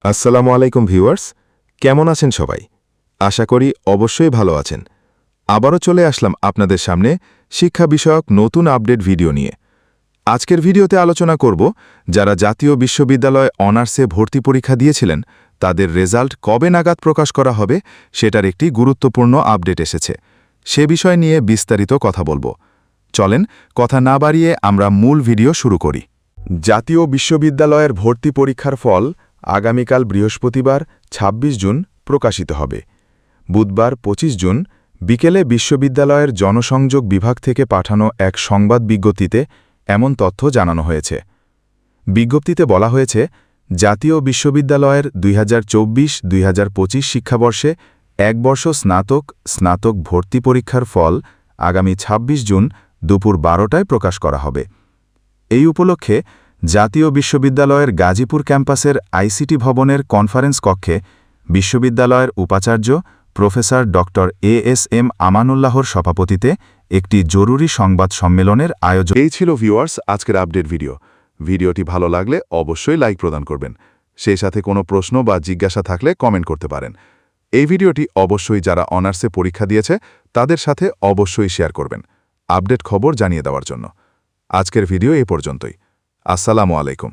আসসালামু আলাইকুম ভিউয়ার্স, কেমন আছেন সবাই? আশা করি অবশ্যই ভালো আছেন। আবারও চলে আসলাম আপনাদের সামনে শিক্ষা বিষয়ক নতুন আপডেট ভিডিও নিয়ে। আজকের ভিডিওতে আলোচনা করব যারা জাতীয় বিশ্ববিদ্যালয় অনার্সে ভর্তি পরীক্ষা দিয়েছিলেন তাদের রেজাল্ট কবে নাগাদ প্রকাশ করা হবে সেটার একটি গুরুত্বপূর্ণ আপডেট এসেছে। সে বিষয় নিয়ে বিস্তারিত কথা বলবো। চলেন কথা না বাড়িয়ে আমরা মূল ভিডিও শুরু করি। জাতীয় বিশ্ববিদ্যালয়ের ভর্তি পরীক্ষার ফল আগামীকাল বৃহস্পতিবার ২৬ জুন প্রকাশিত হবে। বুধবার ২৫ জুন বিকেলে বিশ্ববিদ্যালয়ের জনসংযোগ বিভাগ থেকে পাঠানো এক সংবাদ বিজ্ঞপ্তিতে এমন তথ্য জানানো হয়েছে। বিজ্ঞপ্তিতে বলা হয়েছে, জাতীয় বিশ্ববিদ্যালয়ের ২০২৪-২০২৫ শিক্ষাবর্ষে এক বর্ষ স্নাতক ভর্তি পরীক্ষার ফল আগামী ২৬ জুন দুপুর ১২টায় প্রকাশ করা হবে। এই উপলক্ষে জাতীয় বিশ্ববিদ্যালয়ের গাজীপুর ক্যাম্পাসের আইসিটি ভবনের কনফারেন্স কক্ষে বিশ্ববিদ্যালয়ের উপাচার্য প্রফেসর ড. এএসএম আমানুল্লাহর সভাপতিতে একটি জরুরি সংবাদ সম্মেলনের আয়োজন। এই ছিল ভিউয়ার্স আজকের আপডেট ভিডিও। ভিডিওটি ভালো লাগলে অবশ্যই লাইক প্রদান করবেন। সেই সাথে কোনো প্রশ্ন বা জিজ্ঞাসা থাকলে কমেন্ট করতে পারেন। এই ভিডিওটি অবশ্যই যারা অনার্সে পরীক্ষা দিয়েছে তাদের সাথে অবশ্যই শেয়ার করবেন আপডেট খবর জানিয়ে দেওয়ার জন্য। আজকের ভিডিও এ পর্যন্তই। আসসালামু আলাইকুম।